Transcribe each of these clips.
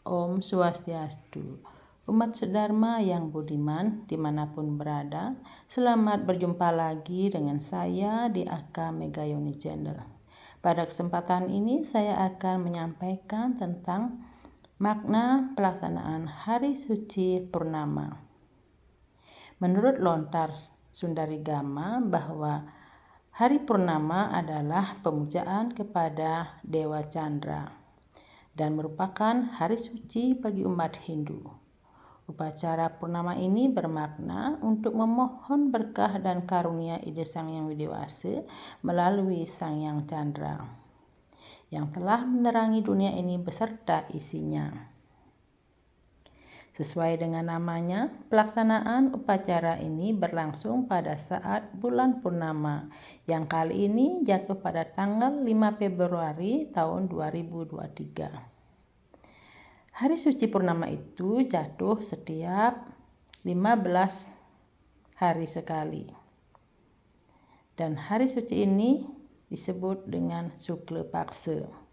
Om Swastiastu. Umat sedharma yang budiman dimanapun berada, selamat berjumpa lagi dengan saya di AK Megayoni Channel. Pada kesempatan ini saya akan menyampaikan tentang makna pelaksanaan Hari Suci Purnama. Menurut Lontar Sundarigama bahwa Hari Purnama adalah pemujaan kepada Dewa Chandra dan merupakan hari suci bagi umat Hindu. Upacara purnama ini bermakna untuk memohon berkah dan karunia Ida Sang Hyang Widi-Wasa melalui Sang Hyang Chandra yang telah menerangi dunia ini beserta isinya. Sesuai dengan namanya, pelaksanaan upacara ini berlangsung pada saat bulan purnama yang kali ini jatuh pada tanggal 5 Februari tahun 2023. Hari suci purnama itu jatuh setiap 15 hari sekali. Dan hari suci ini disebut dengan Sukla Paksa.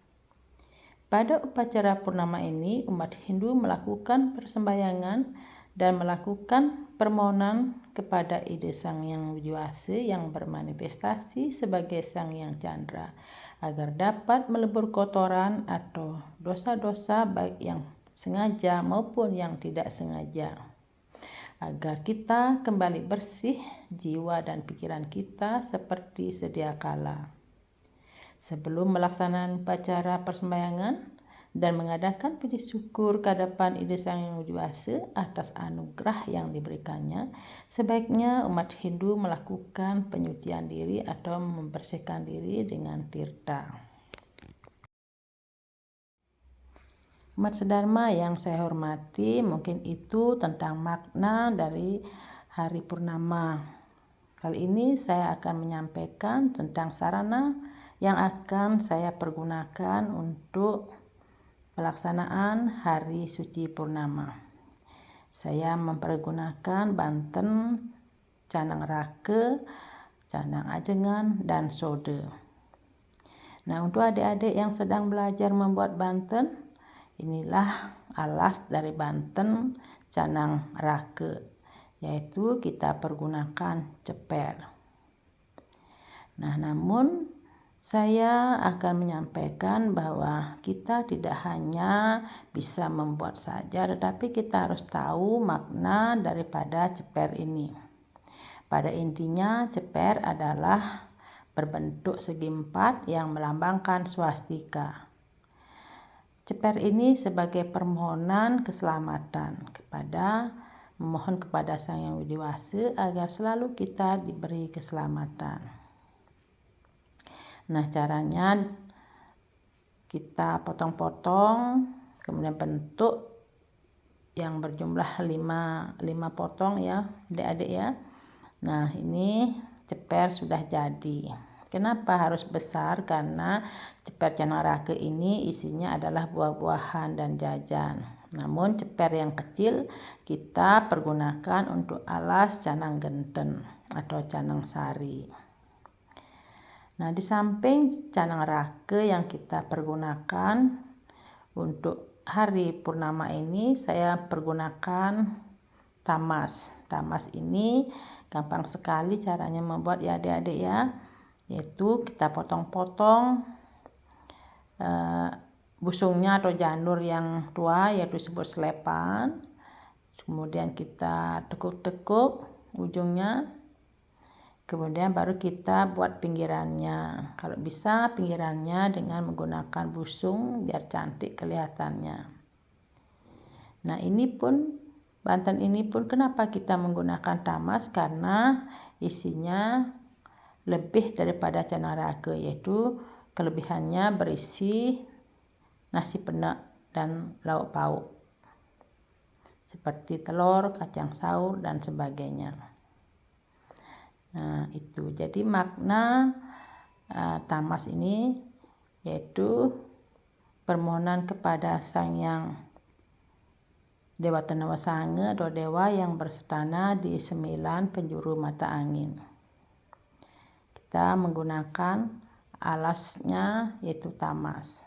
Pada upacara purnama ini, umat Hindu melakukan persembahyangan dan melakukan permohonan kepada Ida Sang Hyang Widi-Wasa yang bermanifestasi sebagai Sang Hyang Chandra agar dapat melebur kotoran atau dosa-dosa baik yang sengaja maupun yang tidak sengaja, agar kita kembali bersih jiwa dan pikiran kita seperti sedia kala. Sebelum melaksanakan upacara persembahyangan dan mengadakan puji syukur kehadapan Ida Sang Hyang Widi-Wasa atas anugerah yang diberikannya, sebaiknya umat Hindu melakukan penyucian diri atau membersihkan diri dengan tirta. Umat sedharma yang saya hormati, mungkin itu tentang makna dari hari purnama. Kali ini saya akan menyampaikan tentang sarana yang akan saya pergunakan untuk pelaksanaan Hari Suci Purnama. Saya mempergunakan banten, canang rake, canang ajengan, dan sode. Nah, untuk adik-adik yang sedang belajar membuat banten, inilah alas dari banten canang rake, yaitu kita pergunakan ceper. Nah, namun saya akan menyampaikan bahwa kita tidak hanya bisa membuat saja, tetapi kita harus tahu makna daripada ceper ini. Pada intinya, ceper adalah berbentuk segi empat yang melambangkan swastika. Ceper ini sebagai permohonan keselamatan memohon kepada Sang Hyang Widi-Wasa agar selalu kita diberi keselamatan. Nah, caranya kita potong-potong, kemudian bentuk yang berjumlah 5 potong ya, adik-adik ya. Nah, ini ceper sudah jadi. Kenapa harus besar? Karena ceper canang rake ini isinya adalah buah-buahan dan jajan. Namun ceper yang kecil kita pergunakan untuk alas canang genten atau canang sari. Nah, di samping canang rake yang kita pergunakan untuk hari purnama ini, saya pergunakan tamas. Tamas ini gampang sekali caranya membuat ya adik-adik ya, yaitu kita potong-potong busungnya atau janur yang tua, yaitu disebut selepan. Kemudian kita tekuk-tekuk ujungnya. Kemudian baru kita buat pinggirannya. Kalau bisa pinggirannya dengan menggunakan busung biar cantik kelihatannya. Nah, banten ini pun kenapa kita menggunakan tamas? Karena isinya lebih daripada canang rake, yaitu kelebihannya berisi nasi penek dan lauk pauk seperti telur, kacang saur, dan sebagainya. Nah, itu jadi makna tamas ini yaitu permohonan kepada Sang Hyang Dewa Tenawa Sanga atau dewa yang bersetana di 9 penjuru mata angin. Kita menggunakan alasnya yaitu tamas.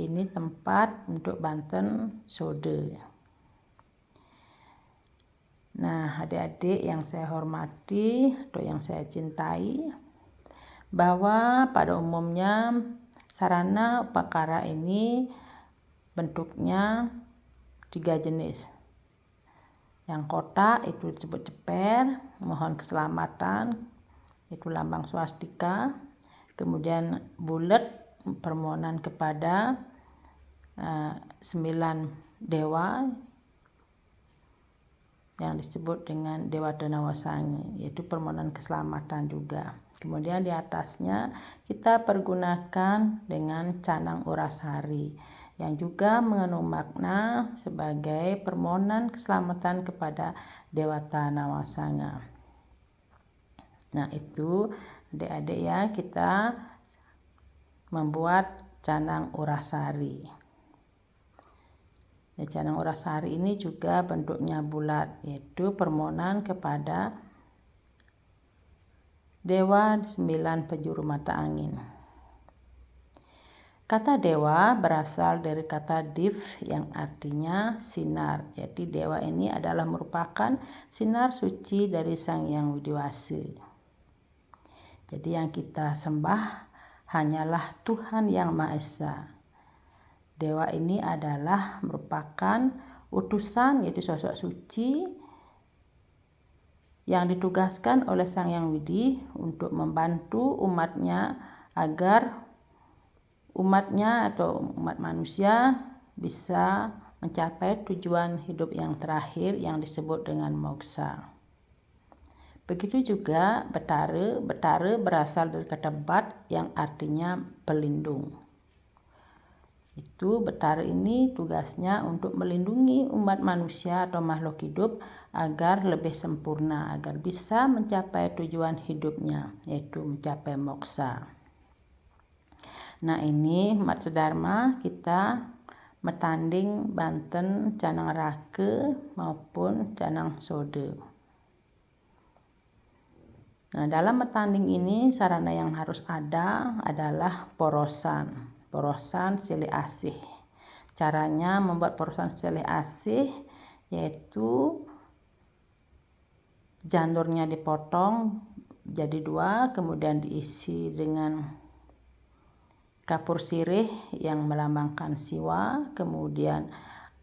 ini tempat untuk Banten Sode. Nah, adik-adik yang saya hormati atau yang saya cintai, bahwa pada umumnya sarana upakara ini bentuknya 3 jenis. Yang kotak itu disebut ceper, mohon keselamatan, itu lambang swastika. Kemudian bulat, permohonan kepada 9 dewa yang disebut dengan Dewa Denawasangi, yaitu permohonan keselamatan juga. Kemudian di atasnya kita pergunakan dengan canang urasari yang juga mengandung makna sebagai permohonan keselamatan kepada Dewata Nawasanga. Nah, itu adik-adik ya, kita membuat canang urasari. Ya, canang urasari ini juga bentuknya bulat, yaitu permohonan kepada Dewa 9 penjuru mata angin. Kata dewa berasal dari kata div yang artinya sinar. Jadi dewa ini adalah merupakan sinar suci dari Sang Hyang Widiwasa. Jadi yang kita sembah hanyalah Tuhan Yang Maha Esa. Dewa ini adalah merupakan utusan, yaitu sosok suci yang ditugaskan oleh Sang Hyang Widi untuk membantu umatnya agar umatnya atau umat manusia bisa mencapai tujuan hidup yang terakhir yang disebut dengan moksa. Begitu juga Betara. Betara berasal dari kata bat yang artinya pelindung. Itu Betara ini tugasnya untuk melindungi umat manusia atau makhluk hidup agar lebih sempurna, agar bisa mencapai tujuan hidupnya, yaitu mencapai moksa. Nah, ini Mat Sedharma kita metanding Banten Canang Rake maupun Canang Sode. Nah, dalam metanding ini sarana yang harus ada adalah porosan silih asih. Caranya membuat porosan silih asih yaitu jandurnya dipotong jadi 2, kemudian diisi dengan kapur sirih yang melambangkan siwa, kemudian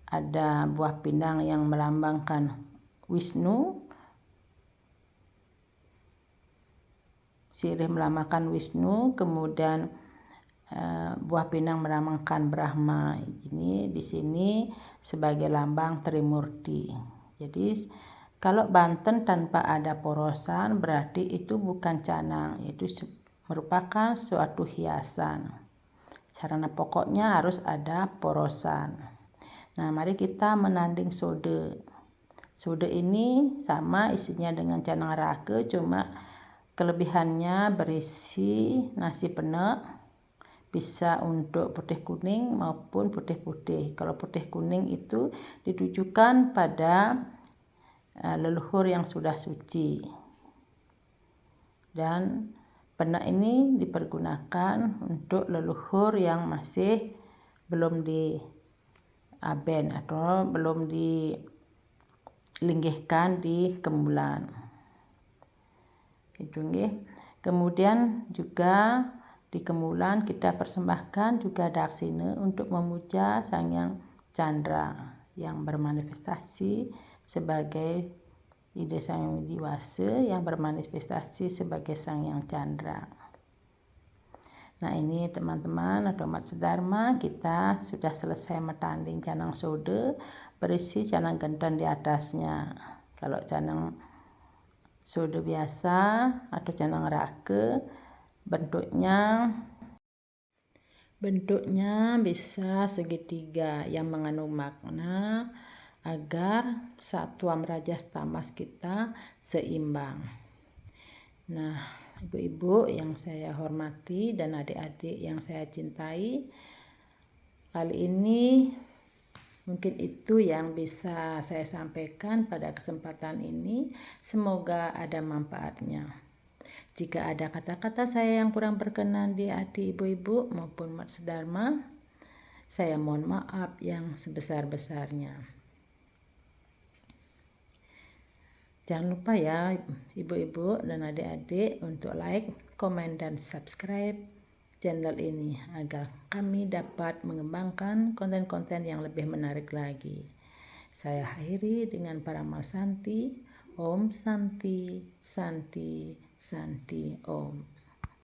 ada buah pindang yang melambangkan Wisnu, sirih melambangkan Wisnu, kemudian buah pindang melambangkan Brahma. Ini di sini sebagai lambang Trimurti. Jadi kalau Banten tanpa ada porosan berarti itu bukan canang, itu merupakan suatu hiasan. Sarana pokoknya harus ada porosan. Nah, mari kita menanding sode. Sode ini sama isinya dengan canang rake, cuma kelebihannya berisi nasi penek, bisa untuk putih kuning maupun putih-putih. Kalau putih kuning itu ditujukan pada leluhur yang sudah suci. Dan penek ini dipergunakan untuk leluhur yang masih belum diaben atau belum dilinggihkan di kemulan. Itu nggih. Kemudian juga di kemulan kita persembahkan juga daksina untuk memuja Sang Hyang Chandra yang bermanifestasi sebagai Ide Sang Hyang Widiwasa yang bermanifestasi sebagai Sang Hyang Chandra. Nah, ini teman-teman atau Mat Sedharma, kita sudah selesai metanding canang sode berisi canang genten di atasnya. Kalau canang sode biasa atau canang rake bentuknya bisa segitiga yang mengandung makna agar satuan rajas tamas kita seimbang. Nah, ibu-ibu yang saya hormati dan adik-adik yang saya cintai, kali ini mungkin itu yang bisa saya sampaikan pada kesempatan ini. Semoga ada manfaatnya. Jika ada kata-kata saya yang kurang berkenan di hati ibu-ibu maupun Mat Sedharma, Saya mohon maaf yang sebesar-besarnya. Jangan lupa ya ibu-ibu dan adik-adik untuk like, komen, dan subscribe channel ini agar kami dapat mengembangkan konten-konten yang lebih menarik lagi. Saya akhiri dengan Paramal Santi. Om Santi, Santi, Santi, Om.